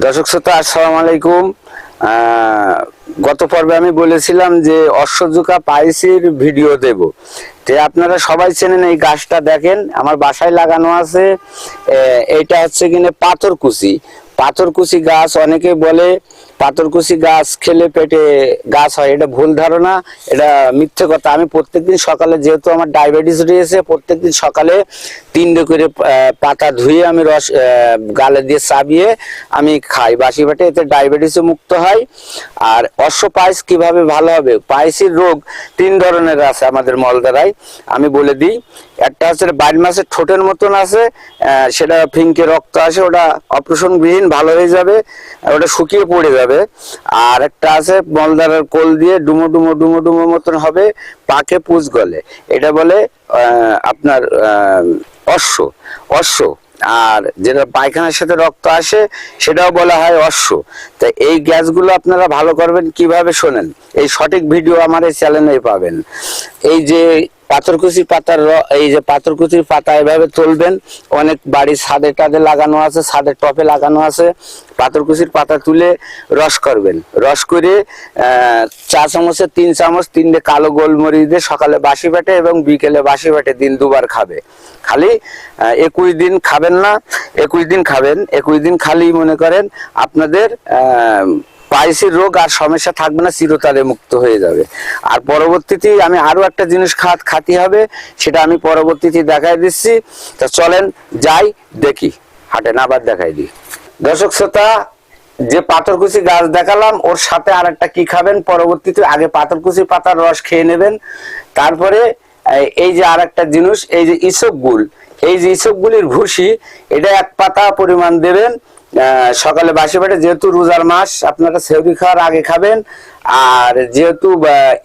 দর্শক শ্রোতা আসসালামু আলাইকুম। গত পর্বে আমি বলেছিলাম যে অশ্বযুকা পাইসির ভিডিও দেব। তো আপনারা সবাই চেনেন, এই গাছটা দেখেন আমার বাসায় লাগানো আছে। এটা হচ্ছে কিনা পাথরকুচি। পাথরকুচি গাছ, অনেকে বলে পাথরকুচি গাছ খেলে পেটে গাছ হয়, এটা ভুল ধারণা, এটা মিথ্যে কথা। আমি প্রত্যেকদিন সকালে, যেহেতু আমার ডায়াবেটিস রয়েছে, প্রত্যেকদিন সকালে 3টে করে পাতা ধুয়ে আমি রস গালে দিয়ে চাবিয়ে আমি খাই বাসি পেটে, এতে ডায়াবেটিসও মুক্ত হয়। আর অশ্বপাইস কিভাবে ভালো হবে? পাইসির রোগ 3 ধরনের আছে আমাদের মলদারায়, আমি বলে দিই। একটা হচ্ছে 22 মাসের ঠোঁটের মতন আছে, সেটা ফিঙ্কে রক্ত আসে, ওটা অপারেশন গৃহীন ভালো হয়ে যাবে, ওটা শুকিয়ে পড়ে যাবে। আর একটা আছে মলদারের কোল দিয়ে ডুমো ডুমো ডুমো ডুমো মতন হবে, পাকে পুজ গলে, এটা বলে আপনার অশ্ব অশ্ব। আর যেটা পায়খানার সাথে রক্ত আসে সেটাও বলা হয় অশ্ব। তাই এই গ্যাসগুলো আপনারা ভালো করবেন কিভাবে শোনেন, এই সঠিক ভিডিও আমার এই চ্যানেলে পাবেন। এই যে পাথরকুচি পাতার এই যে পাথরকুচির পাতা এভাবে তুলবেন, অনেক বাড়ির ছাদে টাদে লাগানো আছে, ছাদের টপে লাগানো আছে। পাথরকুচির পাতা তুলে রস করবেন, রস করে 4 চামচে 3 চামচ 3টে কালো গোলমরিচ দিয়ে সকালে বাসি পেটে এবং বিকেলে বাসি পেটে দিন 2বার খাবে। খালি 21 দিন খাবেন না, 21 দিন খাবেন। 21 দিন খালি মনে করেন আপনাদের পাইসির রোগ আর সমস্যা থাকবে না, চিরতরে মুক্ত হয়ে যাবে। আর পরবর্তীতে আমি আরো একটা জিনিস খাতি হবে, সেটা আমি পরবর্তীতে দেখাই দিচ্ছি। তা চলেন যাই দেখি, হাটেন আবার দেখাই দিই। দর্শক শ্রোতা, যে পাথরকুচি গাছ দেখালাম ওর সাথে আর একটা কি খাবেন পরবর্তীতে, আগে পাথরকুচি পাতার রস খেয়ে নেবেন, তারপরে এই যে আর একটা জিনিস, এই যে ইসবগুল, এই যে ইসবগুলির ভুসি, এটা 1 পাতা পরিমাণ দেবেন সকালে বাসি পেটে। যেহেতু রোজার মাস, আপনারা সেহরি খাওয়ার আগে খাবেন, আর যেহেতু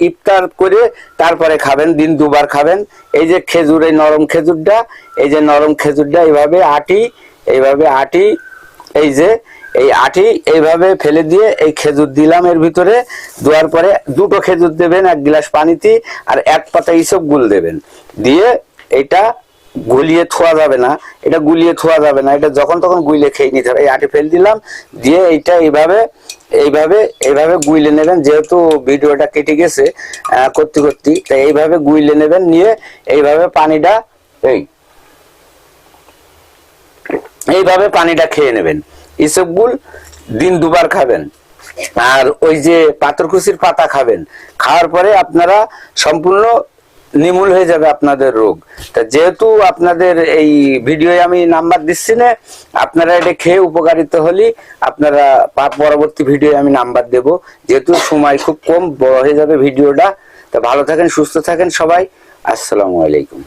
ইফতার করে তারপরে খাবেন, দিন 2বার খাবেন। এই যে খেজুর, এই নরম খেজুরটা, এই যে নরম খেজুরটা এইভাবে আটি, এই যে এই আটি এইভাবে ফেলে দিয়ে এই খেজুর দিলাম এর ভিতরে, দেওয়ার পরে 2টো খেজুর দেবেন 1 গ্লাস পানিতে, আর 1 পাতা ইসবগুল দেবেন, দিয়ে এটা গুলিয়ে থোয়া যাবে না, এটা যখন তখন গুইলে খেয়ে নিতে হবে। এই আটি ফেল দিলাম, দিয়ে এইটা এইভাবে গুইলে নেবেন। যেহেতু ভিডিওটা কেটে গেছে করতে তাই এইভাবে গুইলে নেবেন, নিয়ে এইভাবে পানিটা খেয়ে নেবেন। ইসবগুল দিন 2বার খাবেন, আর ওই যে পাথরকুচির পাতা খাবেন। খাওয়ার পরে আপনারা সম্পূর্ণ নির্মূল হয়ে যাবে আপনাদের রোগ। তা যেহেতু আপনাদের এই ভিডিও আমি নাম্বার দিচ্ছি না, আপনারা এটা খেয়ে উপকারিত হলে আপনারা পরবর্তী ভিডিও আমি নাম্বার দেব, যেহেতু সময় খুব কম, বড় হয়ে যাবে ভিডিওটা। তা ভালো থাকেন, সুস্থ থাকেন সবাই। আসসালামু আলাইকুম।